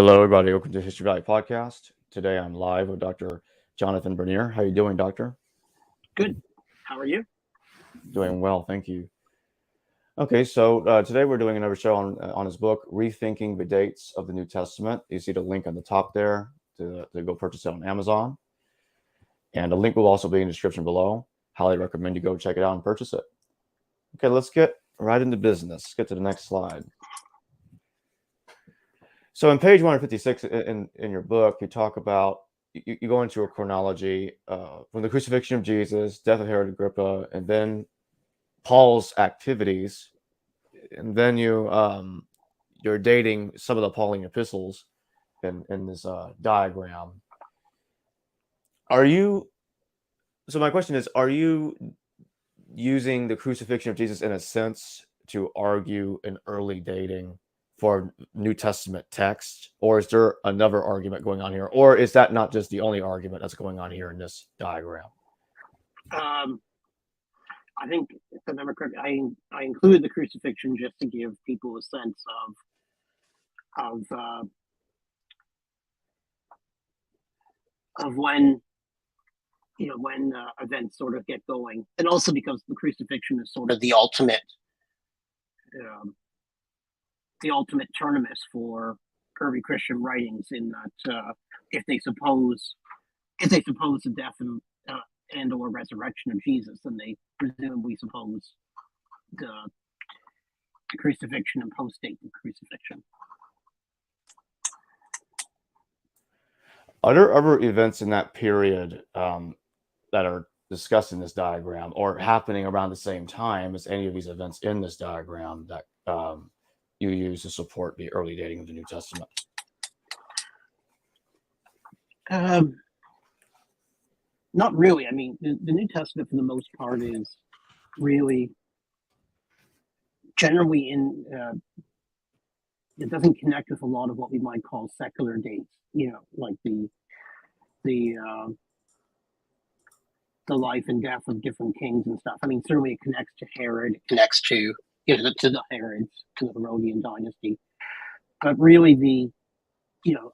Hello, everybody. Welcome to History Valley Podcast. Today I'm live with Dr. Jonathan Bernier. How you doing, Doctor? Good. How are you? Doing well, thank you. Okay, so today we're doing another show on his book, Rethinking the Dates of the New Testament. You see the link on the top there to go purchase it on Amazon. And the link will also be in the description below. Highly recommend you go check it out and purchase it. Okay, let's get right into business. Let's get to the next slide. So in page 156 in your book, you talk about, you go into a chronology from the crucifixion of Jesus, death of Herod Agrippa, and then Paul's activities. And then you're dating some of the Pauline epistles in this diagram. So my question is, are you using the crucifixion of Jesus in a sense to argue an early dating for New Testament text, or is there another argument going on here, or is that not just the only argument that's going on here in this diagram? I think, if I remember correctly, I included the crucifixion just to give people a sense of when events sort of get going, and also because the crucifixion is sort of the ultimate terminus for early Christian writings, in that if they suppose the death and or resurrection of Jesus, then they presumably suppose the crucifixion and post-date the crucifixion. Are there other events in that period that are discussed in this diagram or happening around the same time as any of these events in this diagram that you use to support the early dating of the New Testament? Not really. I mean, the New Testament, for the most part, is really generally it doesn't connect with a lot of what we might call secular dates. Like the life and death of different kings and stuff. I mean, certainly it connects to Herod, it connects to the Herods, to the Herodian dynasty. But really,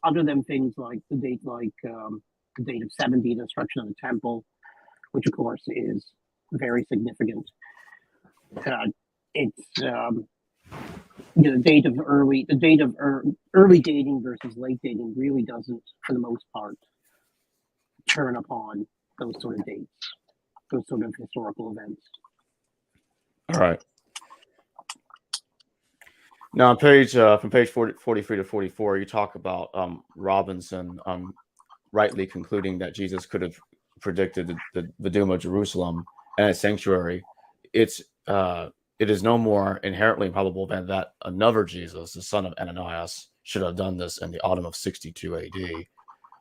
other than things like the date of 70, the destruction of the temple, which of course is very significant. It's the date of early dating versus late dating really doesn't, for the most part, turn upon those sort of dates, those sort of historical events. All right. Now, on from page 43 to 44, you talk about Robinson rightly concluding that Jesus could have predicted the doom of Jerusalem and its sanctuary. It is no more inherently improbable than that another Jesus, the son of Ananias, should have done this in the autumn of 62 AD.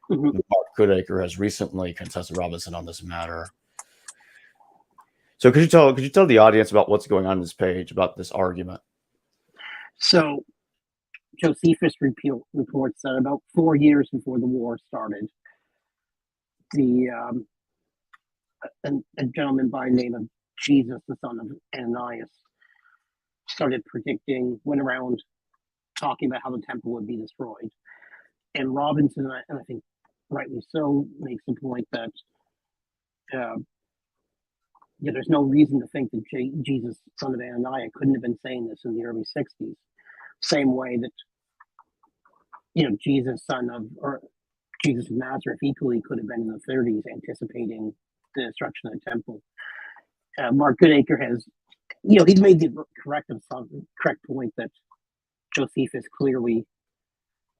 Mm-hmm. Mark Goodacre has recently contested Robinson on this matter. So could you tell the audience about what's going on this page, about this argument? So Josephus reports that about 4 years before the war started, a gentleman by the name of Jesus, the son of Ananias, went around talking about how the temple would be destroyed. And Robinson, and I think rightly so, makes the point that there's no reason to think that Jesus, son of Ananias, couldn't have been saying this in the early 60s. Same way that Jesus of Nazareth equally could have been in the 30s, anticipating the destruction of the temple. Mark Goodacre has, he's made the correct point that Josephus clearly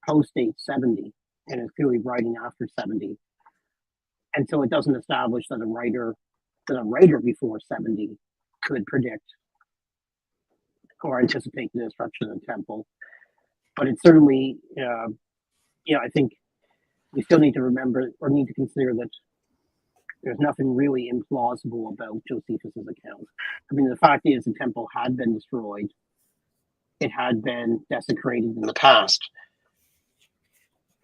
post-dates 70 and is clearly writing after 70, and so it doesn't establish that a writer before 70 could predict or anticipate the destruction of the temple. But it's certainly, I think we still need to remember or need to consider that there's nothing really implausible about Josephus's account. I mean, the fact is the temple had been destroyed. It had been desecrated in the past.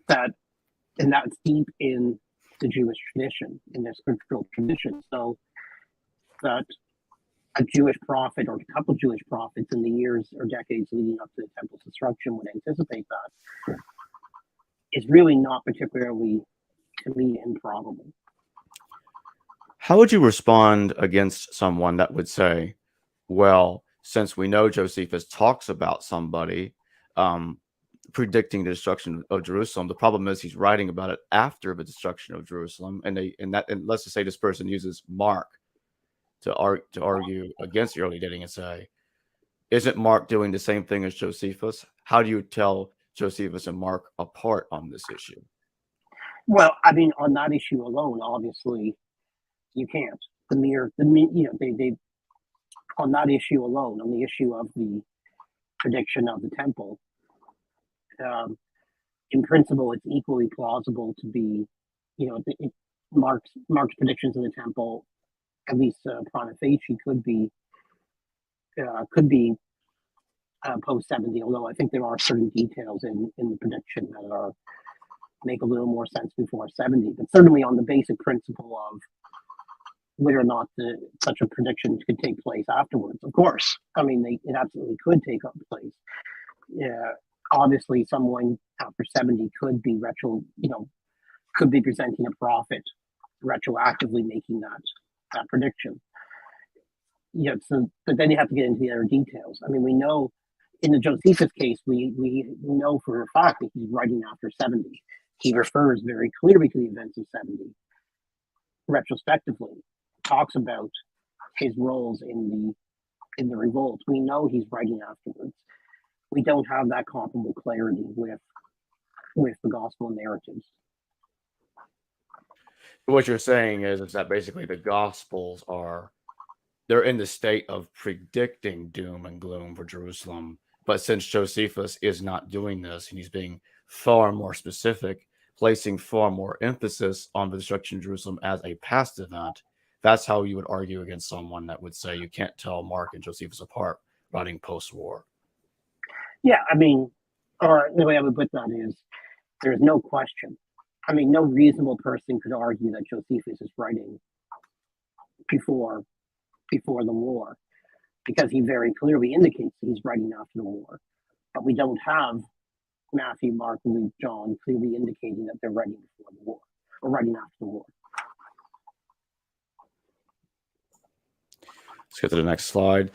And that's deep in the Jewish tradition, in their scriptural tradition. So that a Jewish prophet or a couple Jewish prophets in the years or decades leading up to the temple's destruction would anticipate that. is really not particularly, to me, improbable. How would you respond against someone that would say, well, since we know Josephus talks about somebody predicting the destruction of Jerusalem, the problem is he's writing about it after the destruction of Jerusalem, and let's just say this person uses Mark to argue against the early dating and say, isn't Mark doing the same thing as Josephus? How do you tell Josephus and Mark apart on this issue? Well, I mean, on that issue alone, obviously, you can't. They on that issue alone, on the issue of the prediction of the temple, um, in principle, it's equally plausible to be, Mark's predictions of the temple, at least prima facie, could be post 70. Although I think there are certain details in the prediction that make a little more sense before 70. But certainly on the basic principle of whether or not such a prediction could take place afterwards. Of course, I mean, it absolutely could take up place. Obviously, someone after 70 could be could be presenting a prophet retroactively making that prediction. But then you have to get into the other details. I mean, we know in the Josephus case, we know for a fact that he's writing after 70. He refers very clearly to the events of 70 retrospectively, talks about his roles in the revolt. We know he's writing afterwards. We don't have that comparable clarity with the gospel narratives. What you're saying is that basically the gospels they're in the state of predicting doom and gloom for Jerusalem. But since Josephus is not doing this, and he's being far more specific, placing far more emphasis on the destruction of Jerusalem as a past event, that's how you would argue against someone that would say you can't tell Mark and Josephus apart writing post-war. Yeah, I mean, or the way I would put that is, there's no question. I mean, no reasonable person could argue that Josephus is writing before the war, because he very clearly indicates that he's writing after the war. But we don't have Matthew, Mark, Luke, John clearly indicating that they're writing before the war or writing after the war. Let's get to the next slide.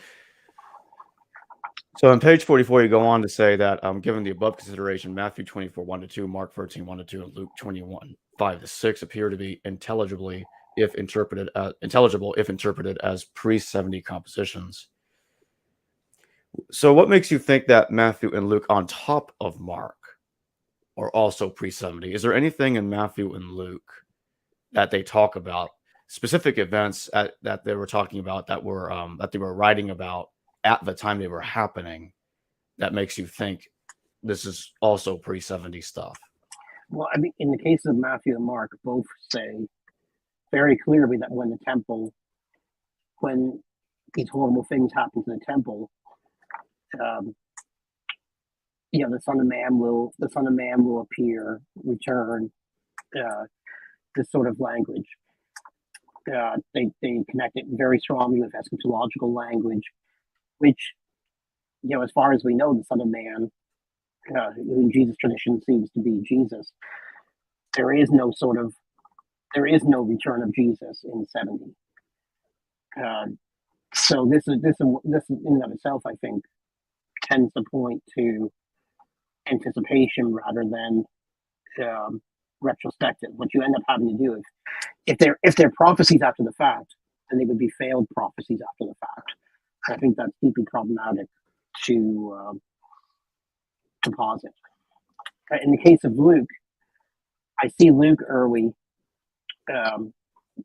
So on page 44, you go on to say that given the above consideration, Matthew 24, 1-2, Mark 13, 1-2, and Luke 21, 5-6 appear to be intelligible if interpreted as pre-70 compositions. So what makes you think that Matthew and Luke on top of Mark are also pre-70? Is there anything in Matthew and Luke that they talk about, specific events that they were talking about that they were writing about at the time they were happening, that makes you think this is also pre-70 stuff? Well, I mean, in the case of Matthew and Mark, both say very clearly that when these horrible things happen to the temple, the Son of Man will appear, return, this sort of language. They connect it very strongly with eschatological language, which, as far as we know, the Son of Man, who in Jesus' tradition seems to be Jesus, there is no return of Jesus in 70. So this in and of itself, I think, tends to point to anticipation rather than retrospective. What you end up having to do if they're prophecies after the fact, then they would be failed prophecies after the fact. I think that's deeply problematic to posit. In the case of Luke, I see Luke early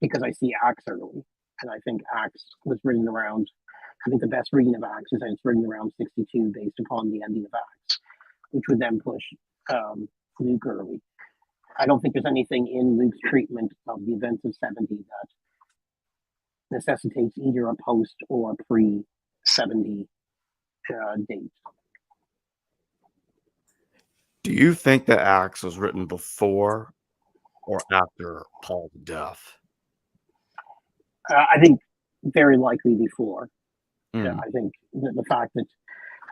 because I see Acts early, and I think Acts was written around. I think the best reading of Acts is that it's written around 62, based upon the ending of Acts, which would then push Luke early. I don't think there's anything in Luke's treatment of the events of 70 that necessitates either a post or pre-70 date. Do you think that Acts was written before or after Paul's death? I think very likely before. Mm. I think the fact that,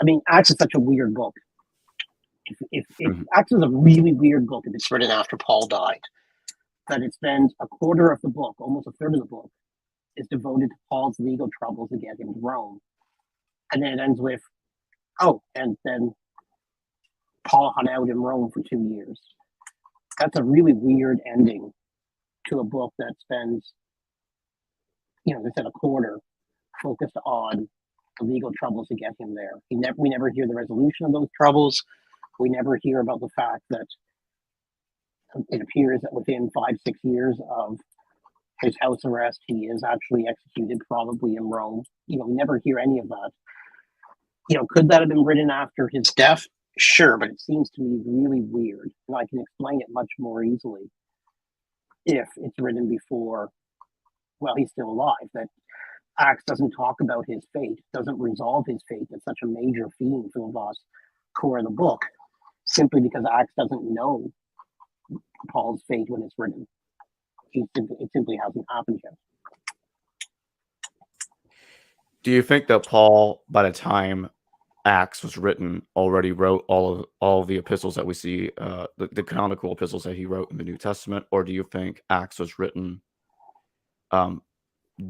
I mean, Acts is such a weird book If Acts is a really weird book if it's written after Paul died, that it spends a quarter of the book, almost a third of the book, is devoted to Paul's legal troubles to get him to Rome. And then it ends with, and then Paul hung out in Rome for 2 years. That's a really weird ending to a book that spends, as I said, a quarter focused on the legal troubles to get him there. We never hear the resolution of those troubles. We never hear about the fact that it appears that within 5-6 years of his house arrest, he is actually executed, probably in Rome. We never hear any of that. Could that have been written after his death? Sure, but it seems to me really weird, and I can explain it much more easily if it's written before, he's still alive. That Acts doesn't talk about his fate, doesn't resolve his fate. That's such a major theme for the vast core of the book, simply because Acts doesn't know Paul's fate when it's written. It simply hasn't happened yet. Do you think that Paul, by the time Acts was written, already wrote all of the epistles that we see, the canonical epistles that he wrote in the New Testament, or do you think Acts was written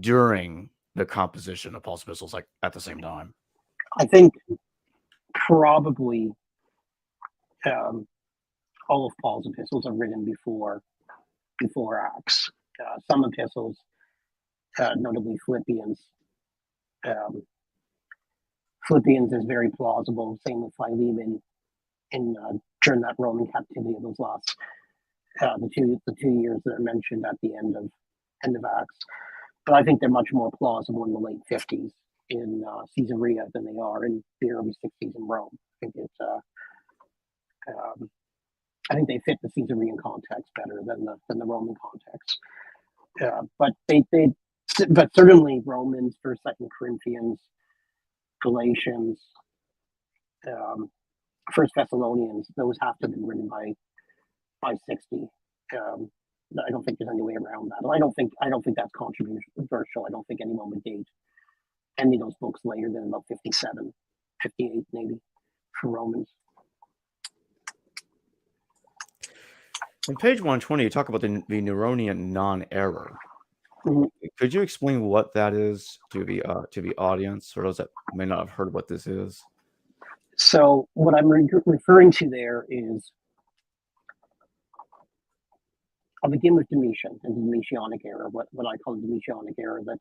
during the composition of Paul's epistles, like at the same time? I think probably all of Paul's epistles are written before Acts. Some epistles, notably Philippians. Philippians is very plausible. Same with Philemon during that Roman captivity of those last the two years that are mentioned at the end of Acts. But I think they're much more plausible in the late 50s in Caesarea than they are in the early 60s in Rome. I think they fit the Caesarean context better than the Roman context. But certainly Romans, First, Second Corinthians, Galatians, First Thessalonians, those have to have been written by 60. I don't think there's any way around that. And I don't think that's controversial. I don't think anyone would date any of those books later than about 57, 58 maybe for Romans. On page 120, you talk about the Neronian non-error. Mm-hmm. Could you explain what that is to the audience, or those that may not have heard what this is? So what I'm referring to there is, I'll begin with Domitian and the Domitianic era, what I call the Domitianic era, that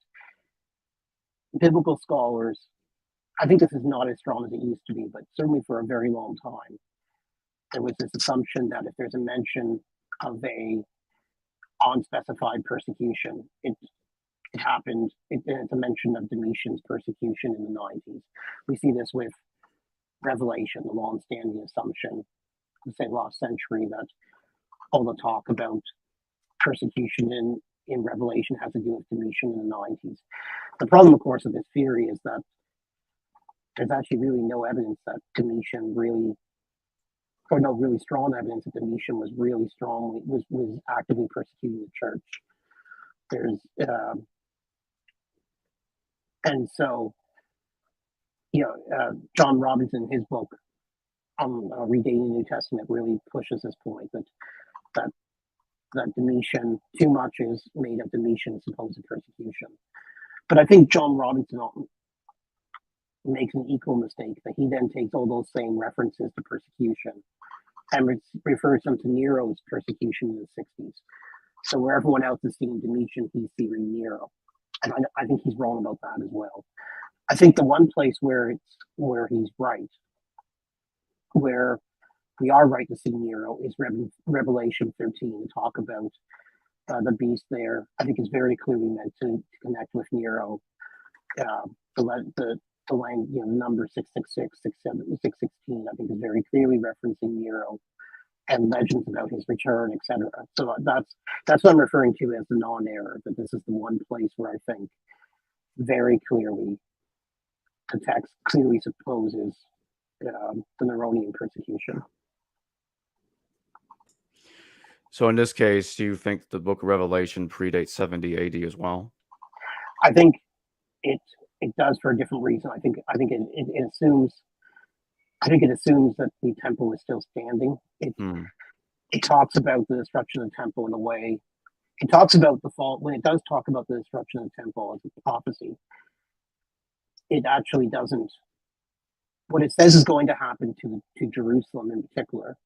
biblical scholars, I think this is not as strong as it used to be, but certainly for a very long time, there was this assumption that if there's a mention of a unspecified persecution, it happened, it's a mention of Domitian's persecution in the 90s. We see this with Revelation, the long-standing assumption, say last century, that all the talk about persecution in Revelation has to do with Domitian in the 90s. The problem, of course, of this theory is that there's actually really no evidence that Domitian really, or no really strong evidence that Domitian was really strongly, was actively persecuting the church. There's, and so, John Robinson, his book on redating the New Testament, really pushes this point that Domitian, too much is made of Domitian's supposed persecution. But I think John Robinson makes an equal mistake, that he then takes all those same references to persecution and refers them to Nero's persecution in the 60s. So where everyone else is seeing Domitian, he's seeing Nero. And I think he's wrong about that as well. I think the one place where he's right, where we are right to see Nero, is Revelation 13, to talk about the beast there. I think is very clearly meant to connect with Nero. The number 666, 616, I think is very clearly referencing Nero and legends about his return, etc. So that's what I'm referring to as the non-error, that this is the one place where I think very clearly the text clearly supposes the Neronian persecution. So in this case, do you think the book of Revelation predates 70 AD as well? I think it does for a different reason. I think it assumes I think it assumes that the temple is still standing. Hmm. It talks about the destruction of the temple in a way. It talks about the fall when it does talk about the destruction of the temple as a prophecy. It actually doesn't. What it says is going to happen to Jerusalem in particular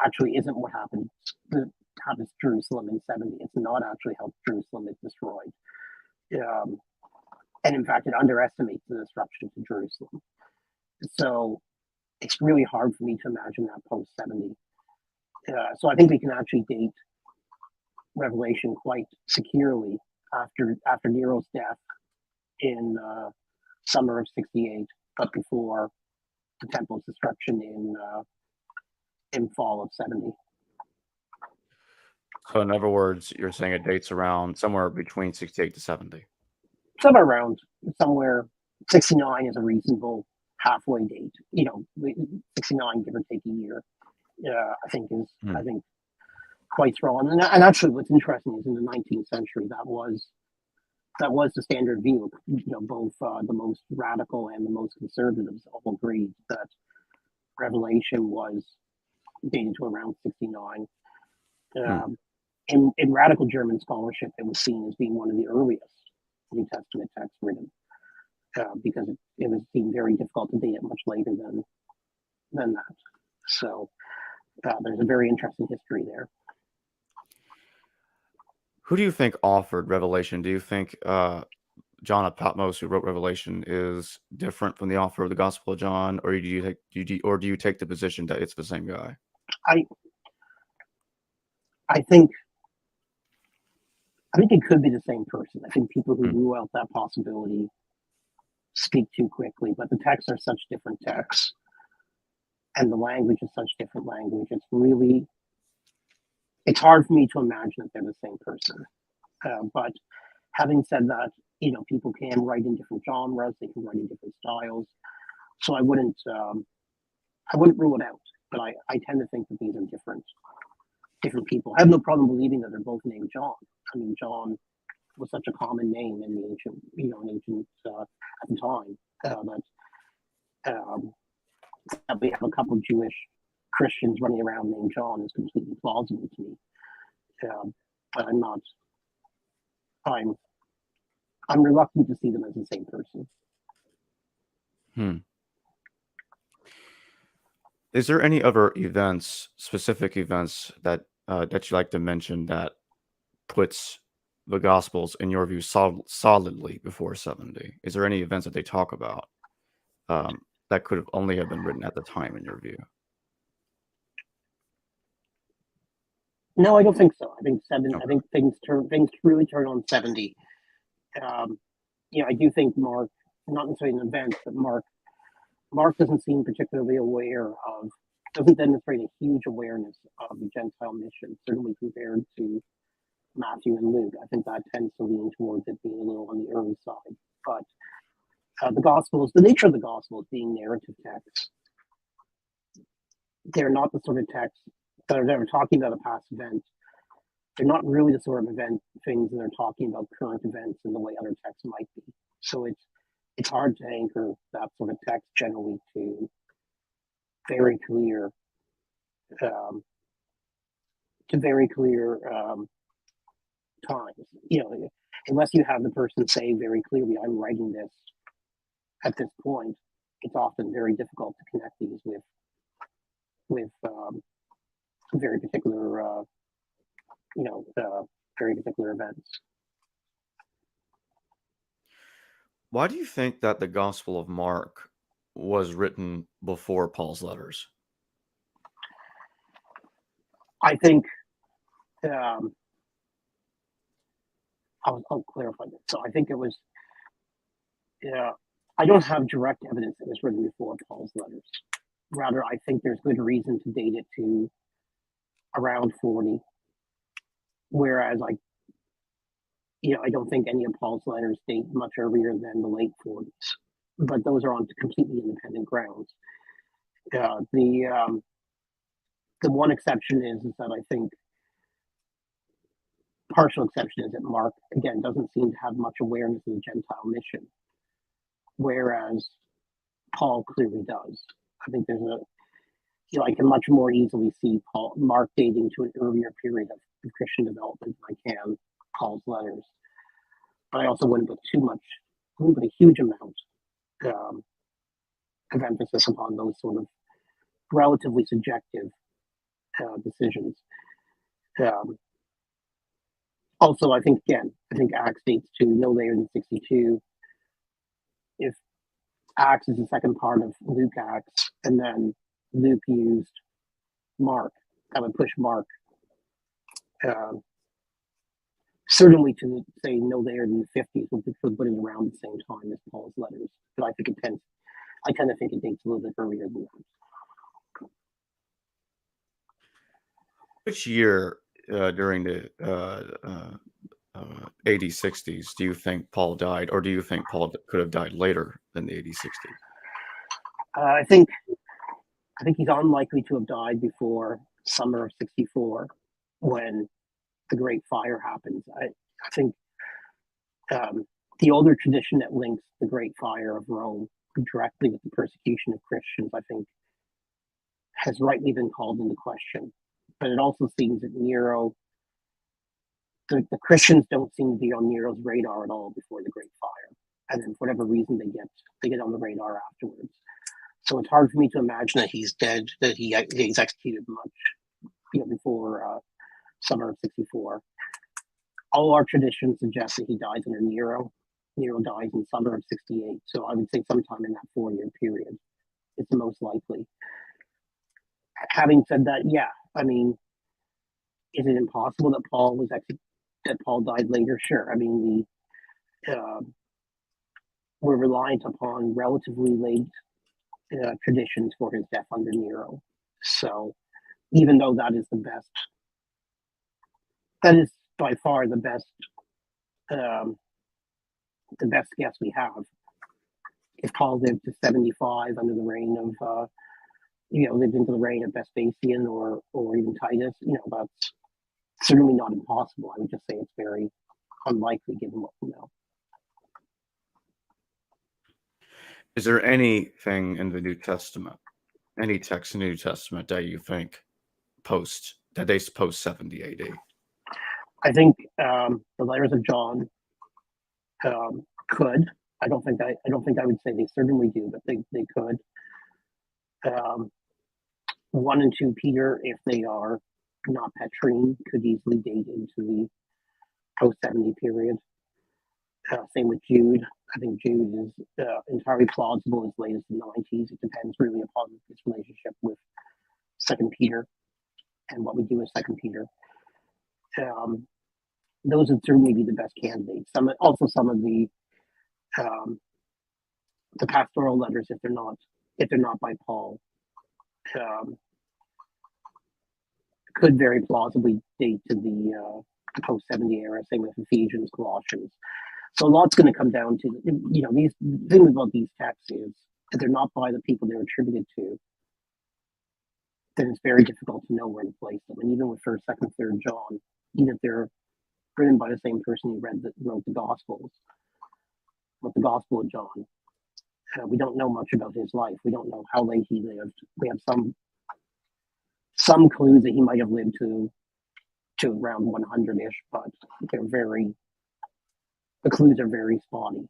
actually isn't what happened. Happens to Jerusalem in 70. It's not actually how Jerusalem is destroyed. Um, and in fact, it underestimates the destruction to Jerusalem. So it's really hard for me to imagine that post 70. So I think we can actually date Revelation quite securely after Nero's death in summer of 68, but before the temple's destruction in fall of 70. So in other words, you're saying it dates around somewhere between 68 to 70. Somewhere around somewhere 69 is a reasonable halfway date. 69 give or take a year. I think quite strong. And actually, what's interesting is in the 19th century that was the standard view. Both the most radical and the most conservatives all agreed that Revelation was dated to around 69. In radical German scholarship, it was seen as being one of the earliest New Testament texts written because it was deemed very difficult to date it much later than that. So there's a very interesting history there. Who do you think authored Revelation? Do you think John of Patmos, who wrote Revelation, is different from the author of the Gospel of John, or do you take the position that it's the same guy? I think it could be the same person. I think people who rule out that possibility speak too quickly, but the texts are such different texts, and the language is such different language. It's hard for me to imagine that they're the same person. But having said that, people can write in different genres, they can write in different styles. So I wouldn't rule it out, but I tend to think that these are different people. I have no problem believing that they're both named John. I mean, John was such a common name in the ancient at the time that we have a couple of Jewish Christians running around named John is completely plausible to me. But I'm not. I'm reluctant to see them as the same person. Is there any other specific events that you like to mention that puts the Gospels, in your view, solidly before 70? Is there any events that they talk about that could have only have been written at the time, in your view? No, I don't think so. I think Okay. I think things really turn on 70. I do think Mark, not necessarily an event, but Mark doesn't seem particularly doesn't demonstrate a huge awareness of the Gentile mission, certainly compared to Matthew and Luke. I think that tends to lean towards it being a little on the early side. But the nature of the Gospels being narrative texts, they're not the sort of texts that are talking about a past event. They're not really the sort of things that are talking about current events in the way other texts might be. So it's hard to anchor that sort of text generally to very clear times. Unless you have the person say very clearly, "I'm writing this at this point," it's often very difficult to connect these with very particular very particular events. Why do you think that the Gospel of Mark was written before Paul's letters? I think I'll clarify this. So I think it was. I don't have direct evidence that it was written before Paul's letters. Rather, I think there's good reason to date it to around 40. Whereas I don't think any of Paul's letters date much earlier than the late 40s. But those are on completely independent grounds. The one exception is that I think partial exception is that Mark again doesn't seem to have much awareness of the Gentile mission, whereas Paul clearly does. I think there's a, I can much more easily see Mark dating to an earlier period of Christian development than I can Paul's letters. But I also wouldn't put a huge amount um, of emphasis upon those sort of relatively subjective decisions. Um, Also, I think Acts dates to no later than 62. If Acts is the second part of Luke Acts, and then Luke used Mark, that would push Mark um, certainly to say no later than the 50s, would put it around the same time as Paul's letters. But I tend to think it dates a little bit earlier than that. Which year during the AD 60s do you think Paul died, or do you think Paul could have died later than the AD 60s? I think he's unlikely to have died before summer of 64, when the Great Fire happens. I think the older tradition that links the Great Fire of Rome directly with the persecution of Christians, I think, has rightly been called into question. But it also seems that Nero, the Christians don't seem to be on Nero's radar at all before the Great Fire, and then for whatever reason they get on the radar afterwards. So it's hard for me to imagine that he's dead, that he's executed much, before summer of 64. All our traditions suggest that he dies under Nero. Nero dies in summer of 68, so I would say sometime in that 4-year period is the most likely. Having said that, yeah, I mean, is it impossible that Paul died later? Sure. I mean, we're reliant upon relatively late traditions for his death under Nero. So even though that is by far the best guess we have. If Paul lived to 75 under the reign of, lived into the reign of Vespasian or even Titus, that's certainly not impossible. I would just say it's very unlikely given what we know. Is there anything in the New Testament, any text in the New Testament that you think post 70 AD? I think the letters of John could. I don't think I would say they certainly do, but they could. 1 and 2 Peter, if they are not Petrine, could easily date into the post 70 period. Same with Jude. I think Jude is entirely plausible as late as the 90s. It depends really upon its relationship with 2 Peter and what we do with 2 Peter. Those would certainly be the best candidates. Some of the pastoral letters, if they're not by Paul, could very plausibly date to the post 70 era. Same with Ephesians, Colossians. So a lot's going to come down to these things about these texts is if they're not by the people they're attributed to, then it's very difficult to know where to place them. And even with 1st, 2nd, 3rd John, even if they're written by the same person who wrote the Gospels, with the Gospel of John, we don't know much about his life. We don't know how late he lived. We have some clues that he might have lived to around 100-ish, but the clues are very spotty.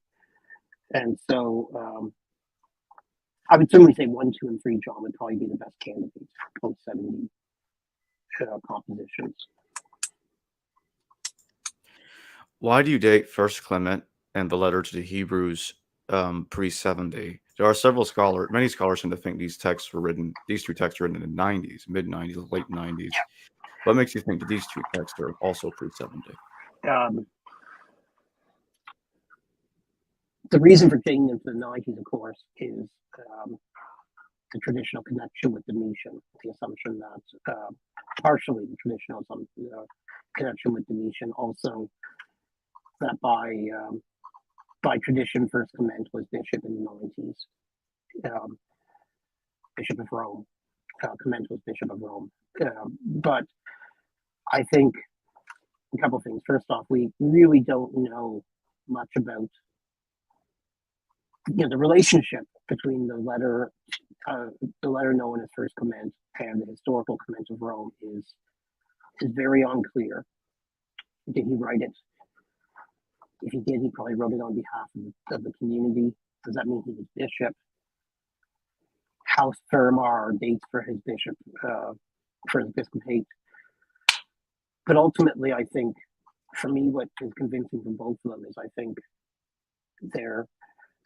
And so I would certainly say 1, 2, and 3 John would probably be the best candidates for post 70 compositions. Why do you date 1st Clement and the letter to the Hebrews pre-70? There are many scholars seem to think these 2 texts were written in the 90s, mid-90s, late 90s. Yeah. What makes you think that these 2 texts are also pre-70? The reason for taking them to the 90s, of course, is the traditional connection with Domitian, the assumption that partially the traditional connection with Domitian, also that by tradition, 1st Clement was bishop in the 90s, bishop of Rome. Clement was bishop of Rome. But I think a couple things. First off, we really don't know much about the relationship between the letter the letter known as First Clement and the historical Clement of Rome is very unclear. Did he write it? If he did, he probably wrote it on behalf of the community. Does that mean he was bishop? How firm are our dates for his bishop, for his episcopate? But ultimately, I think, for me, what is convincing from both of them is I think they're,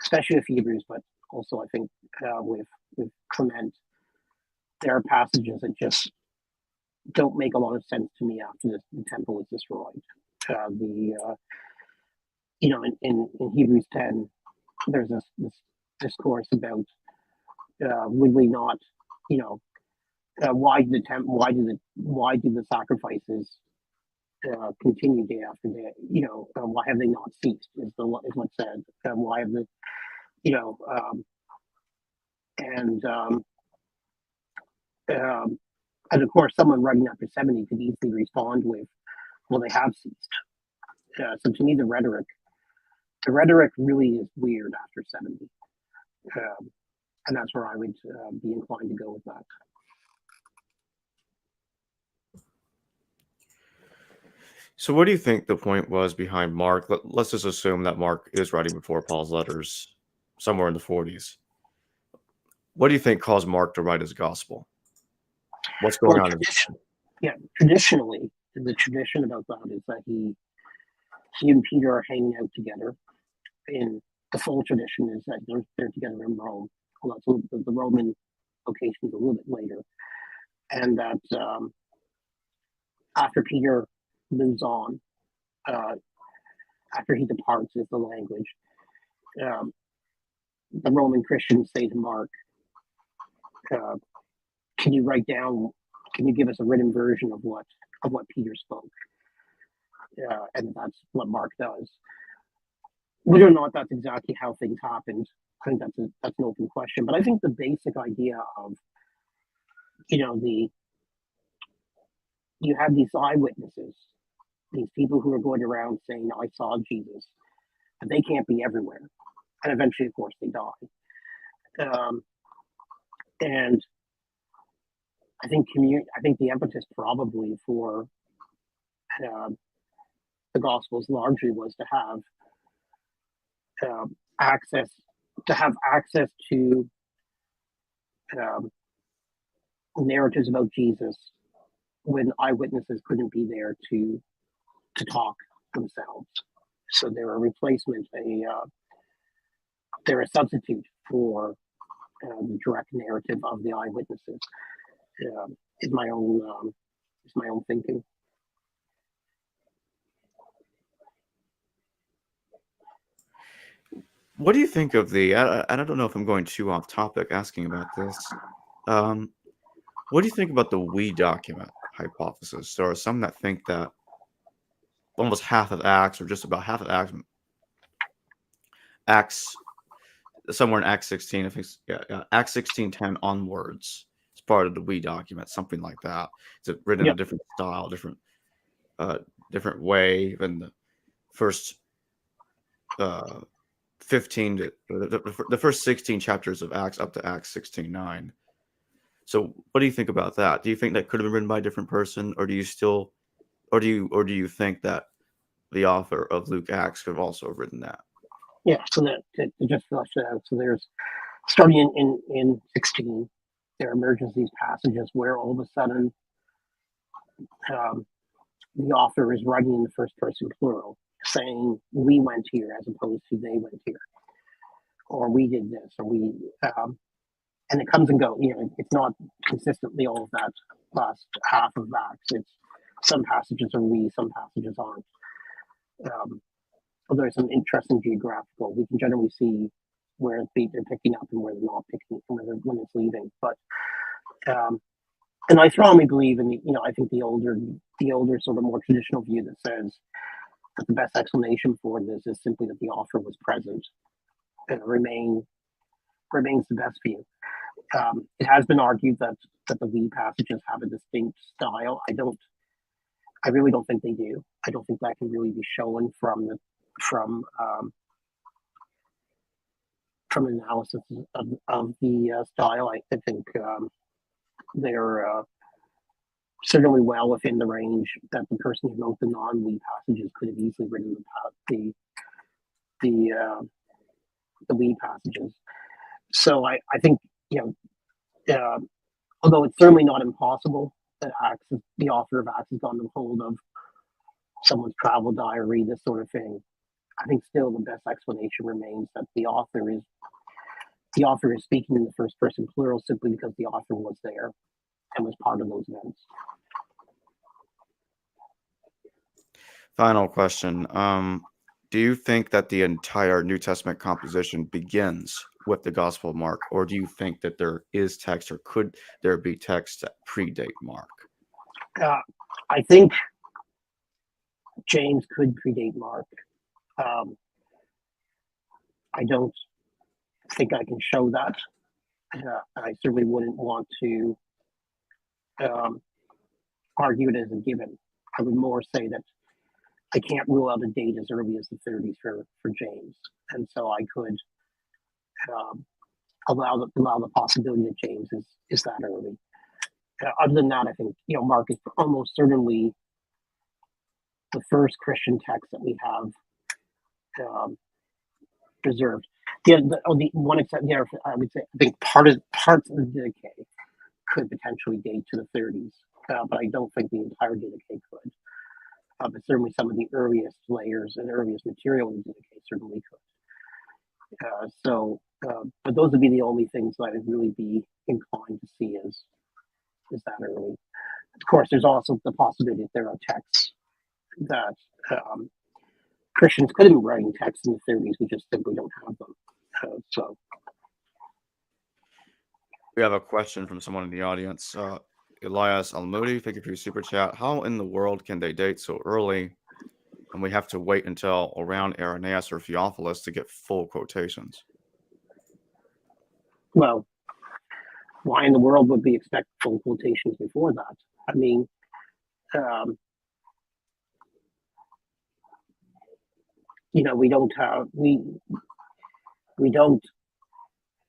especially with Hebrews, but also I think with Clement, there are passages that just don't make a lot of sense to me after the temple is destroyed. In Hebrews 10, there's this discourse about would we not, why do the sacrifices continue day after day? Why have they not ceased? Is what's said. Why have the, and and of course, someone writing after 70 could easily respond with, "Well, they have ceased." So to me, the rhetoric really is weird after 70, and that's where I would be inclined to go with that. So, what do you think the point was behind Mark? Let's just assume that Mark is writing before Paul's letters, somewhere in the 40s. What do you think caused Mark to write his gospel? What's going on? Traditionally, the tradition about that is that he and Peter are hanging out together. In the full tradition is that they're together in Rome. Well, that's the Roman location is a little bit later, and that after Peter moves on, after he departs, is the language. The Roman Christians say to Mark, "Can you write down? Can you give us a written version of what Peter spoke?" And that's what Mark does. Whether or not that's exactly how things happened, I think that's an open question. But I think the basic idea of, you have these eyewitnesses, these people who are going around saying, "I saw Jesus," but they can't be everywhere, and eventually, of course, they die. And I think the impetus probably for the Gospels largely was to have access to narratives about Jesus when eyewitnesses couldn't be there to talk themselves. So they're a replacement, they're a substitute for the direct narrative of the eyewitnesses. Is my own thinking. What do you think of the? I don't know if I'm going too off topic asking about this. What do you think about the we document hypothesis? There are some that think that almost half of Acts, or just about half of Acts, somewhere in Acts 16, I think, Acts 16:10 onwards, it's part of the we document, something like that. It's written in a different style, different way than the first 15 to the first 16 chapters of Acts up to Acts 16:9. So what do you think about that? Do you think that could have been written by a different person, or do you think that the author of Luke Acts could have also written that? Yeah, so that to just flush it out. So there's starting in 16, there emerges these passages where all of a sudden the author is writing in the first person plural, saying we went here as opposed to they went here, or we did this, or we, and it comes and goes. It's not consistently all of that last half of Acts. It's some passages are we, some passages aren't. There's some interesting geographical. We can generally see where they're picking up and where they're not picking, when it's leaving. But and I strongly believe in I think the older sort of more traditional view that says that the best explanation for this is simply that the author was present and remains the best view. It has been argued that the we passages have a distinct style. I really don't think they do. I don't think that can really be shown from from analysis of the style. I think they're certainly well within the range that the person who wrote the non-we passages could have easily written the we passages. So I think, although it's certainly not impossible that the author of Acts has gotten a hold of someone's travel diary, this sort of thing, I think still the best explanation remains that the author is speaking in the first person plural simply because the author was there and was part of those events. Final question. Do you think that the entire New Testament composition begins with the Gospel of Mark, or do you think that there is text, or could there be text that predate Mark? I think James could predate Mark. I don't think I can show that. I certainly wouldn't want to argue it as a given. I would more say that I can't rule out a date as early as the 30s for James, and so I could allow the possibility that James is that early. Other than that, I think Mark is almost certainly the first Christian text that we have preserved. The one exception there, I would say, I think parts of the Didache could potentially date to the 30s, but I don't think the entire Didache could. But certainly some of the earliest layers and earliest material in the Didache certainly could. But those would be the only things that I'd really be inclined to see as that early. Of course, there's also the possibility that there are texts that Christians could have been writing texts in the 30s. We just simply don't have them. So we have a question from someone in the audience. Elias Almudi, thank you for your super chat. How in the world can they date so early, and we have to wait until around Irenaeus or Theophilus to get full quotations? Well, why in the world would we expect full quotations before that? I mean, we don't have we don't.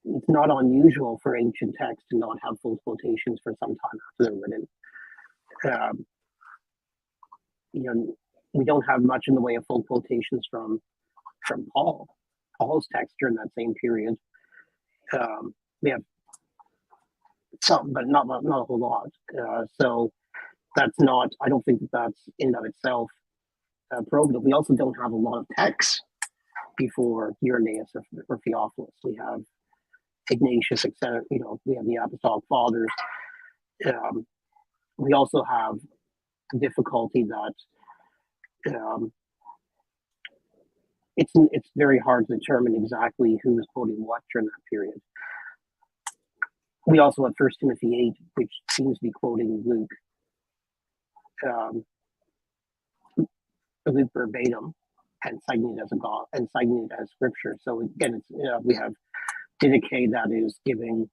It's not unusual for ancient texts to not have full quotations for some time after they're written. We don't have much in the way of full quotations from Paul. Paul's text during that same period. We have some, but not a whole lot. So that's not. I don't think that's in and of itself probative. We also don't have a lot of texts before Irenaeus or Theophilus. We have Ignatius, etc. We have the Apostolic Fathers. We also have the difficulty that it's very hard to determine exactly who is quoting what during that period. We also have 1 Timothy 8, which seems to be quoting Luke verbatim and citing it as scripture. So again, we have Didache that is giving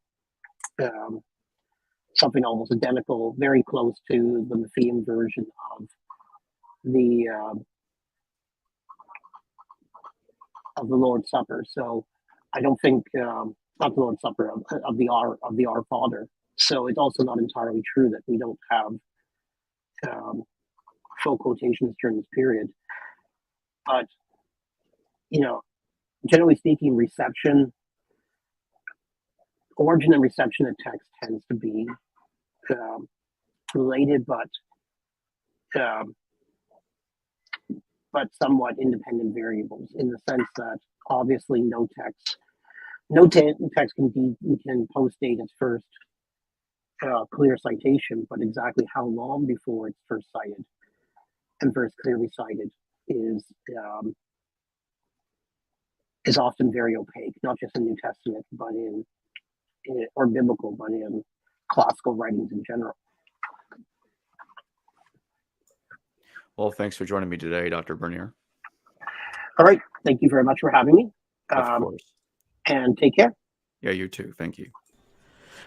something almost identical, very close to the Matthean version of the Lord's Supper. So I don't think not the Lord's Supper of the Our Father. So it's also not entirely true that we don't have full quotations during this period. But generally speaking, origin and reception of text tends to be related, but somewhat independent variables, in the sense that obviously no text can post-date its first clear citation, but exactly how long before it's first cited and first clearly cited is often very opaque, not just in New Testament, but or biblical, but in classical writings in general. Well, thanks for joining me today, Dr. Bernier. All right. Thank you very much for having me. Of course. And take care. Yeah, you too. Thank you.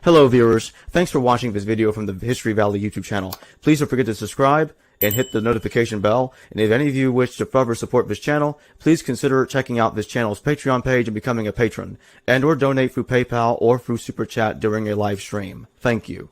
Hello, viewers. Thanks for watching this video from the History Valley YouTube channel. Please don't forget to subscribe and hit the notification bell. And if any of you wish to further support this channel, please consider checking out this channel's Patreon page and becoming a patron, and or donate through PayPal or through Super Chat during a live stream. Thank you.